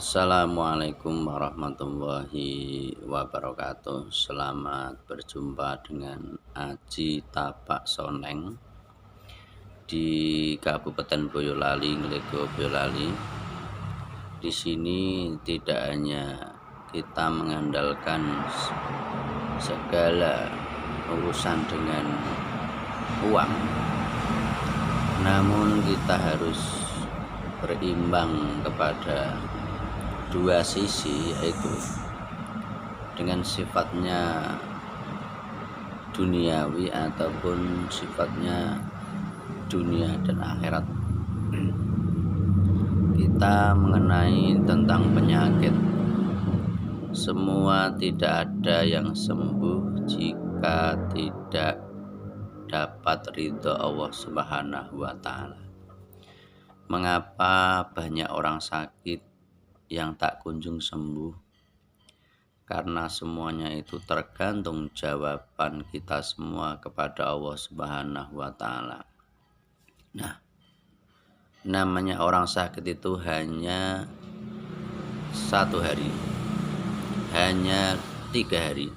Assalamualaikum warahmatullahi wabarakatuh. Selamat berjumpa dengan Aji Tapak Soneng di Kabupaten Boyolali, Nglego Boyolali. Di sini tidak hanya kita mengandalkan segala urusan dengan uang, namun kita harus berimbang kepada dua sisi, yaitu dengan sifatnya duniawi ataupun sifatnya dunia dan akhirat. Kita mengenai tentang penyakit, semua tidak ada yang sembuh jika tidak dapat ridho Allah Subhanahu wa Ta'ala. Mengapa banyak orang sakit yang tak kunjung sembuh? Karena semuanya itu tergantung jawaban kita semua kepada Allah Subhanahu wa Ta'ala. Nah, namanya orang sakit itu hanya 1 hari, hanya 3 hari.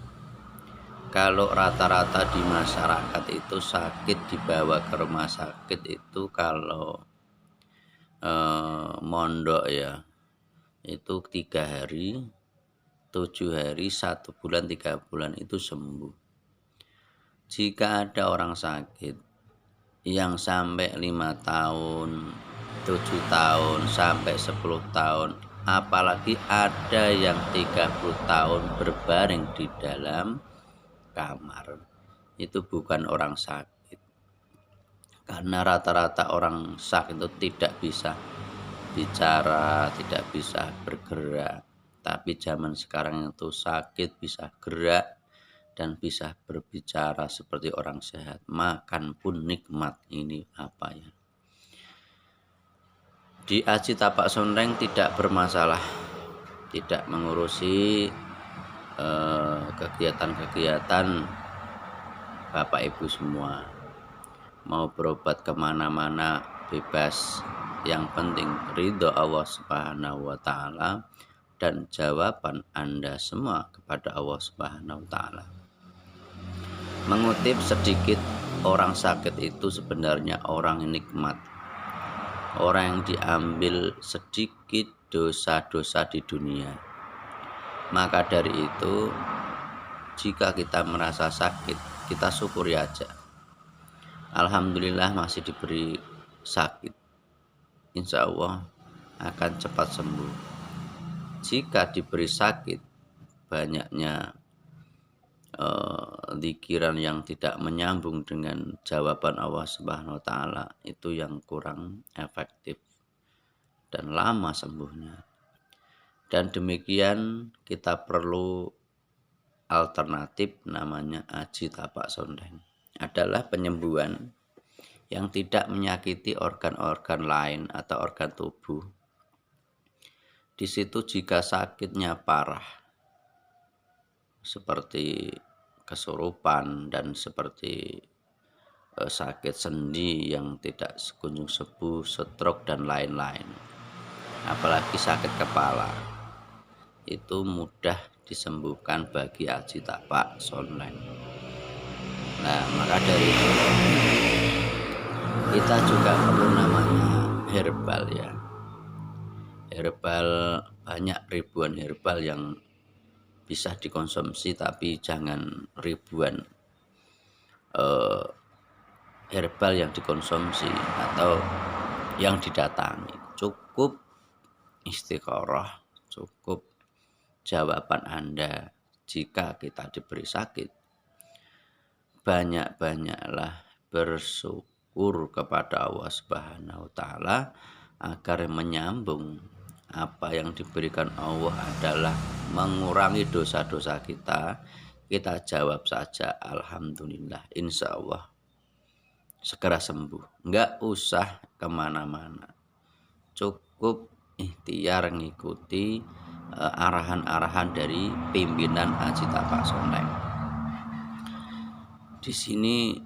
Kalau rata-rata di masyarakat itu sakit dibawa ke rumah sakit itu kalau mondok ya, itu 3 hari, 7 hari, 1 bulan, 3 bulan itu sembuh. Jika ada orang sakit yang sampai 5 tahun, 7 tahun, sampai 10 tahun, apalagi ada yang 30 tahun berbaring di dalam kamar, itu bukan orang sakit. Karena rata-rata orang sakit itu tidak bisa bicara, tidak bisa bergerak. Tapi zaman sekarang itu sakit bisa gerak dan bisa berbicara seperti orang sehat. Makan pun nikmat. Ini apa ya? Di Aji Tapak Soneng tidak bermasalah, tidak mengurusi kegiatan-kegiatan Bapak Ibu semua. Mau berobat kemana-mana bebas. Yang penting ridho Allah Subhanahu wa Ta'ala dan jawaban Anda semua kepada Allah Subhanahu wa Ta'ala. Mengutip sedikit, orang sakit itu sebenarnya orang nikmat, orang yang diambil sedikit dosa-dosa di dunia. Maka dari itu, jika kita merasa sakit, kita syukuri aja. Alhamdulillah masih diberi sakit, insya Allah akan cepat sembuh. Jika diberi sakit, banyaknya zikiran yang tidak menyambung dengan jawaban Allah Subhanahu wa Ta'ala, itu yang kurang efektif dan lama sembuhnya. Dan demikian kita perlu alternatif, namanya Aji Tapak Soneng. Adalah penyembuhan yang tidak menyakiti organ-organ lain atau organ tubuh. Di situ jika sakitnya parah, seperti kesurupan dan seperti sakit sendi yang tidak kunjung sembuh, stroke dan lain-lain, apalagi sakit kepala, itu mudah disembuhkan bagi Aji Tapak Soneng. Nah, maka dari itu kita juga perlu namanya herbal ya. Herbal, banyak ribuan herbal yang bisa dikonsumsi, tapi jangan ribuan herbal yang dikonsumsi atau yang didatangi. Cukup istikharah, cukup jawaban Anda. Jika kita diberi sakit, banyak-banyaklah bersyukur kepada Allah Subhanahu wa Ta'ala agar menyambung. Apa yang diberikan Allah adalah mengurangi dosa-dosa kita. Kita jawab saja alhamdulillah, insya Allah segera sembuh. Nggak usah kemana-mana, cukup ikhtiar ngikuti arahan-arahan dari pimpinan Aji Tapak Soneng. Di sini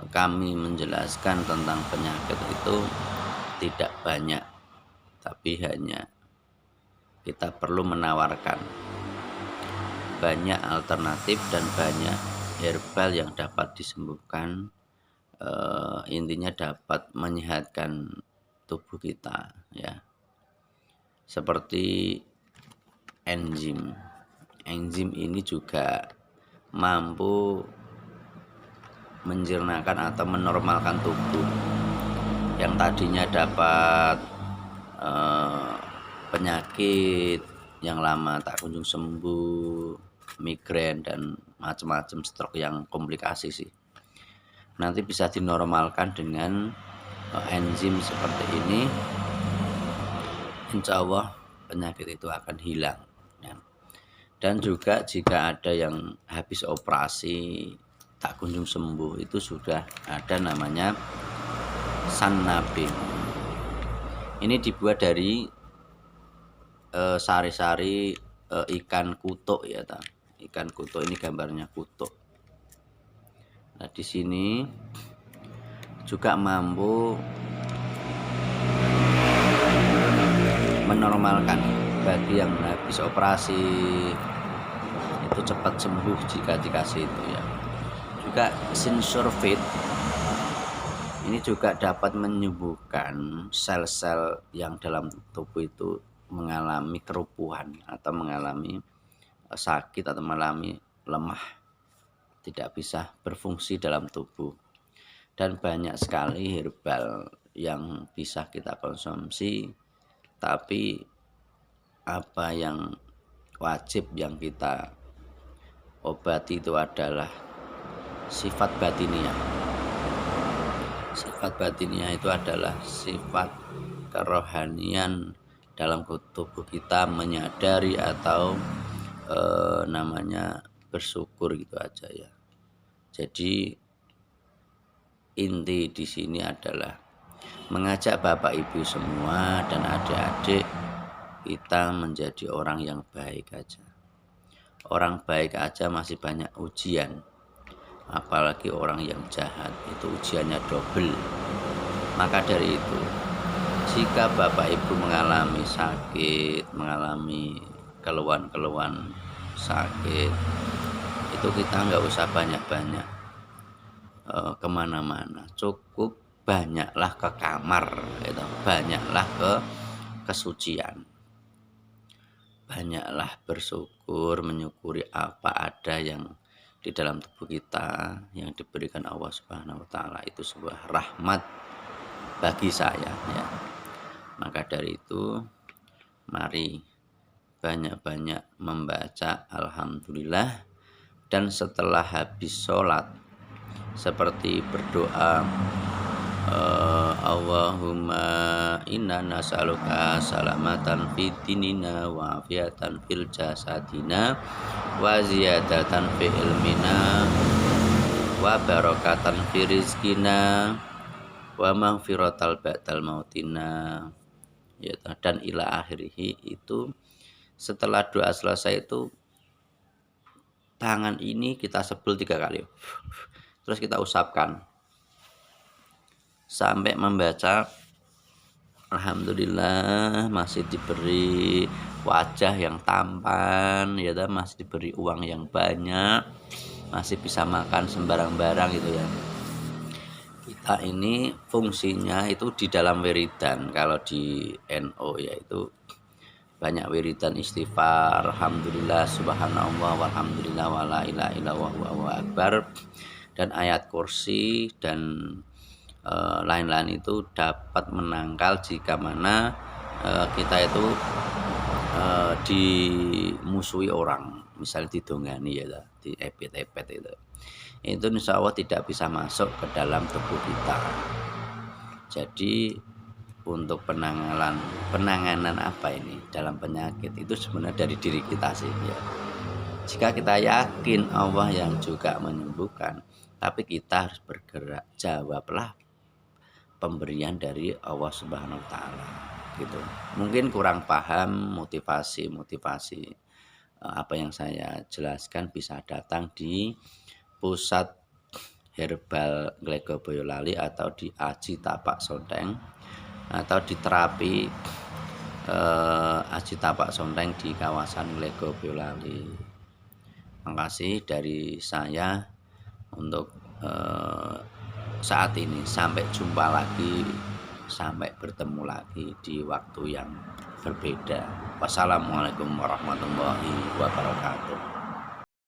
kami menjelaskan tentang penyakit itu tidak banyak, tapi tapi hanya kita perlu menawarkan banyak alternatif dan banyak herbal yang dapat disembuhkan, intinya dapat menyehatkan tubuh kita ya. Seperti enzim. Enzim ini juga mampu menjernahkan atau menormalkan tubuh yang tadinya dapat penyakit yang lama tak kunjung sembuh, migrain dan macam-macam stroke yang komplikasi sih. Nanti bisa dinormalkan dengan enzim seperti ini. Insya Allah penyakit itu akan hilang ya. Dan juga jika ada yang habis operasi tak kunjung sembuh, itu sudah ada namanya Sannabin. Ini dibuat dari sari-sari ikan kutuk ya, ikan kutuk ini gambarnya kutuk. Nah di sini juga mampu menormalkan bagi yang habis operasi itu cepat sembuh jika dikasih itu ya. Juga sinsurfit ini juga dapat menyembuhkan sel-sel yang dalam tubuh itu mengalami kerupuhan atau mengalami sakit atau mengalami lemah, tidak bisa berfungsi dalam tubuh. Dan banyak sekali herbal yang bisa kita konsumsi, tapi apa yang wajib yang kita obati itu adalah sifat batiniah. Sifat batiniah itu adalah sifat kerohanian dalam tubuh kita, menyadari atau namanya bersyukur gitu aja ya. Jadi inti di sini adalah mengajak Bapak Ibu semua dan adik-adik kita menjadi orang yang baik aja. Orang baik aja masih banyak ujian. Apalagi orang yang jahat, itu ujiannya double. Maka dari itu, jika Bapak Ibu mengalami sakit, mengalami keluhan-keluhan sakit, itu kita nggak usah banyak-banyak kemana-mana, cukup banyaklah ke kamar, gitu. Banyaklah ke kesucian, banyaklah bersyukur, menyukuri apa ada yang di dalam tubuh kita yang diberikan Allah Subhanahu wa taala. Itu sebuah rahmat bagi saya ya. Maka dari itu mari banyak-banyak membaca alhamdulillah, dan setelah habis sholat seperti berdoa Allahumma inna nas'aluka salamatan fid dinina wa afiatan fil jasadina wa ziyadatan fi ilmina wa barakatan fi rizkina wa maghfiratal ba'dal mautina ya, dan ila akhirih. Itu setelah doa selesai itu tangan ini kita sebel 3 kali, terus kita usapkan sampai membaca alhamdulillah masih diberi wajah yang tampan ya, masih diberi uang yang banyak, masih bisa makan sembarang barang gitu ya. Kita ini fungsinya itu di dalam wiridan. Kalau di NO yaitu banyak wiridan istighfar, alhamdulillah, subhanallah, walhamdulillah, wala ilaha illallah, wallahu akbar, dan ayat kursi dan lain-lain itu dapat menangkal jika mana kita itu dimusuhi orang, misalnya didongani ya, di epet-epet itu insya Allah tidak bisa masuk ke dalam tubuh kita. Jadi untuk penanganan apa ini dalam penyakit itu sebenarnya dari diri kita sih ya. Jika kita yakin Allah yang juga menyembuhkan, tapi kita harus bergerak, jawablah pemberian dari Allah Subhanahu wa taala gitu. Mungkin kurang paham motivasi apa yang saya jelaskan, bisa datang di pusat herbal Glego Boyolali atau di Aji Tapak Sonteng atau di terapi Aji Tapak Sonteng di kawasan Lego Boyolali. Makasih dari saya untuk, saat ini. Sampai jumpa lagi, sampai bertemu lagi di waktu yang berbeda. Wassalamualaikum warahmatullahi wabarakatuh.